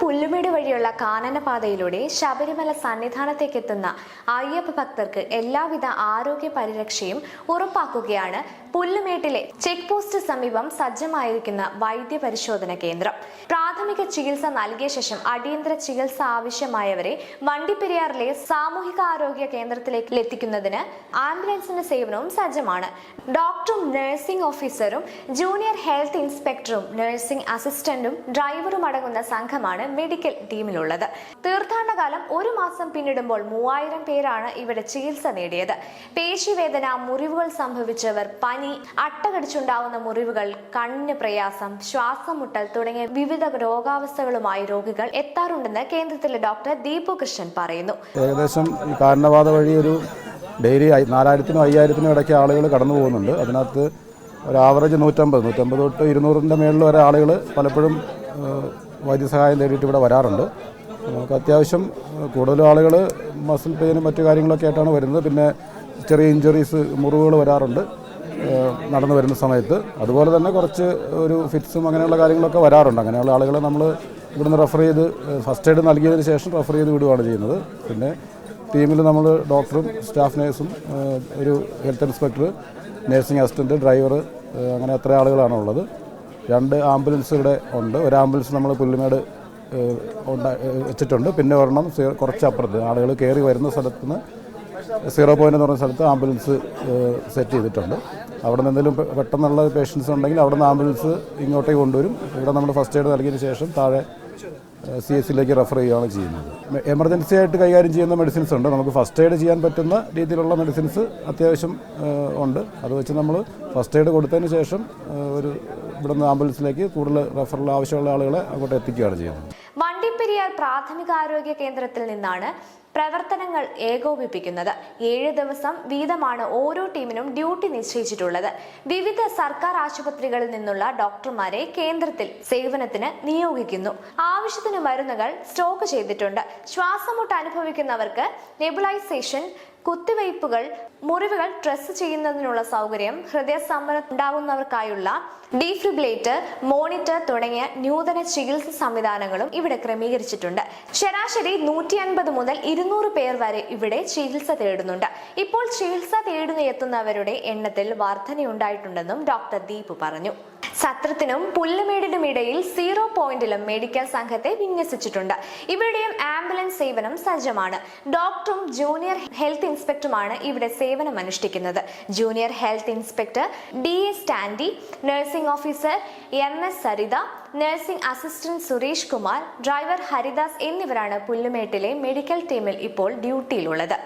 പുല്ലുമേട് വഴിയുള്ള കാനനപാതയിലൂടെ ശബരിമല സന്നിധാനത്തേക്ക് എത്തുന്ന അയ്യപ്പ ഭക്തർക്ക് എല്ലാവിധ ആരോഗ്യ പരിരക്ഷയും ഉറപ്പാക്കുകയാണ് പുല്ലുമേട്ടിലെ ചെക്ക് പോസ്റ്റ് സമീപം സജ്ജമായിരിക്കുന്ന വൈദ്യ പരിശോധന കേന്ദ്രം. പ്രാഥമിക ചികിത്സ നൽകിയ ശേഷം അടിയന്തര ചികിത്സ ആവശ്യമായവരെ വണ്ടിപ്പെരിയാറിലെ സാമൂഹികാരോഗ്യ കേന്ദ്രത്തിലേക്ക് എത്തിക്കുന്നതിന് ആംബുലൻസിന്റെ സേവനവും സജ്ജമാണ്. ഡോക്ടറും നഴ്സിംഗ് ഓഫീസറും ജൂനിയർ ഹെൽത്ത് ഇൻസ്പെക്ടറും നഴ്സിംഗ് അസിസ്റ്റന്റും ഡ്രൈവറും അടങ്ങുന്ന സംഘമാണ് മെഡിക്കൽ ടീമിലുള്ളത്. തീർത്ഥാടനകാലം ഒരു മാസം പിന്നിടുമ്പോൾ 3000 പേരാണ് ഇവിടെ ചികിത്സ നേടിയത്. പേശിവേദന, മുറിവുകൾ സംഭവിച്ചവർ, പനി, അട്ടകടിച്ചുണ്ടാവുന്ന മുറിവുകൾ, കണ്ണിന് പ്രയാസം, ശ്വാസം മുട്ടൽ തുടങ്ങിയ വിവിധ രോഗാവസ്ഥകളുമായി രോഗികൾ എത്താറുണ്ടെന്ന് കേന്ദ്രത്തിലെ ഡോക്ടർ ദീപു കൃഷ്ണൻ പറയുന്നു. ഏകദേശം ഈ കാനനപാത വഴി ഒരു ഡെയിലി 4000-നും 5000-നും ഇടയ്ക്ക് ആളുകൾ കടന്നു പോകുന്നുണ്ട്. അതിനകത്ത് ഒരു ആവറേജ് 150 തൊട്ട് 200-ന്റെ മേളിൽ വരെ ആളുകൾ പലപ്പോഴും വൈദ്യസഹായം തേടിയിട്ട് ഇവിടെ വരാറുണ്ട്. നമുക്ക് അത്യാവശ്യം കൂടുതലും ആളുകൾ മസിൽ പെയിനും മറ്റു കാര്യങ്ങളൊക്കെ ആയിട്ടാണ് വരുന്നത്. പിന്നെ ചെറിയ ഇഞ്ചുറീസ്, മുറിവുകൾ വരാറുണ്ട് നടന്നു വരുന്ന സമയത്ത്. അതുപോലെ തന്നെ കുറച്ച് ഒരു ഫിറ്റ്സും അങ്ങനെയുള്ള കാര്യങ്ങളൊക്കെ വരാറുണ്ട്. അങ്ങനെയുള്ള ആളുകളെ നമ്മൾ ഇവിടുന്ന് റെഫർ ചെയ്ത് ഫസ്റ്റ് എയ്ഡ് നൽകിയതിന് ശേഷം റെഫർ ചെയ്ത് വിടുകയാണ് ചെയ്യുന്നത്. പിന്നെ ടീമിൽ നമ്മൾ ഡോക്ടറും സ്റ്റാഫ് നേഴ്സും ഒരു health inspector, nursing assistant, driver, അങ്ങനെ എത്ര ആളുകളാണ് ഉള്ളത്. 2 ആംബുലൻസ് ഇവിടെ ഉണ്ട്. ഒരു ആംബുലൻസ് നമ്മൾ പുല്ലുമേട് വെച്ചിട്ടുണ്ട്. പിന്നെ ഒരെണ്ണം കുറച്ച് അപ്പുറത്ത് ആളുകൾ കയറി വരുന്ന സ്ഥലത്ത് നിന്ന് 0 പോയിന്റ് എന്ന് പറഞ്ഞ സ്ഥലത്ത് ആംബുലൻസ് സെറ്റ് ചെയ്തിട്ടുണ്ട്. അവിടെ നിന്ന് എന്തെങ്കിലും പെട്ടെന്നുള്ള പേഷ്യൻസ് ഉണ്ടെങ്കിൽ അവിടെ നിന്ന് ആംബുലൻസ് ഇങ്ങോട്ടേക്ക് കൊണ്ടുവരും. ഇവിടെ നമ്മൾ ഫസ്റ്റ് എയ്ഡ് നൽകിയതിന് ശേഷം താഴെ CSലേക്ക് റെഫർ ചെയ്യുകയാണ് ചെയ്യുന്നത്. എമർജൻസി ആയിട്ട് കൈകാര്യം ചെയ്യുന്ന മെഡിസിൻസ് ഉണ്ട്. നമുക്ക് ഫസ്റ്റ് എയ്ഡ് ചെയ്യാൻ പറ്റുന്ന രീതിയിലുള്ള മെഡിസിൻസ് അത്യാവശ്യം ഉണ്ട്. അത് വെച്ച് നമ്മൾ ഫസ്റ്റ് എയ്ഡ് കൊടുത്തതിന് ശേഷം ഇവിടുന്ന് ആംബുലൻസിലേക്ക് കൂടുതൽ റെഫറൽ ആവശ്യമുള്ള ആളുകളെ അങ്ങോട്ട് എത്തിക്കുകയാണ് ചെയ്യുന്നത്. വണ്ടിപ്പെരിയാർ പ്രാഥമികാരോഗ്യ കേന്ദ്രത്തിൽ നിന്നാണ് പ്രവർത്തനങ്ങൾ ഏകോപിപ്പിക്കുന്നത്. 7 ദിവസം വീതമാണ് ഓരോ ടീമിനും ഡ്യൂട്ടി നിശ്ചയിച്ചിട്ടുള്ളത്. വിവിധ സർക്കാർ ആശുപത്രികളിൽ നിന്നുള്ള ഡോക്ടർമാരെ കേന്ദ്രത്തിൽ സേവനത്തിന് നിയോഗിക്കുന്നു. ആവശ്യത്തിന് മരുന്നുകൾ സ്റ്റോക്ക് ചെയ്തിട്ടുണ്ട്. ശ്വാസമുട്ട് അനുഭവിക്കുന്നവർക്ക് നെബുലൈസേഷൻ, കുത്തിവയ്പ്പുകൾ, മുറിവുകൾ ഡ്രസ് ചെയ്യുന്നതിനുള്ള സൗകര്യം, ഹൃദയസ്തംഭനം ഉണ്ടാകുന്നവർക്കായുള്ള ഡീഫിബ്രിലേറ്റർ, മോണിറ്റർ തുടങ്ങിയ നൂതന ചികിത്സാ സംവിധാനങ്ങളും ഇവിടെ ക്രമീകരിച്ചിട്ടുണ്ട്. ശരാശരി 150 മുതൽ 200 പേർ വരെ ഇവിടെ ചികിത്സ തേടുന്നുണ്ട്. ഇപ്പോൾ ചികിത്സ എത്തുന്നവരുടെ എണ്ണത്തിൽ വർധനയുണ്ടായിട്ടുണ്ടെന്നും ഡോക്ടർ ദീപു പറഞ്ഞു. സത്രത്തിനും പുല്ലുമേടിനും ഇടയിൽ 0 പോയിന്റിലും മെഡിക്കൽ സംഘത്തെ വിന്യസിച്ചിട്ടുണ്ട്. ഇവിടെയും ആംബുലൻസ് സേവനം സജ്ജമാണ്. ഡോക്ടറും ജൂനിയർ ഹെൽത്ത് ഇൻസ്പെക്ടറുമാണ് ഇവിടെ സേവനം അനുഷ്ഠിക്കുന്നത്. Junior health inspector DS Standy, nursing officer MS Saritha, nursing assistant Suresh Kumar, driver Haridas എന്നിവരാണ് പുല്ലുമേട്ടിലെ മെഡിക്കൽ ടീമിൽ ഇപ്പോൾ ഡ്യൂട്ടിയിലുള്ളത്.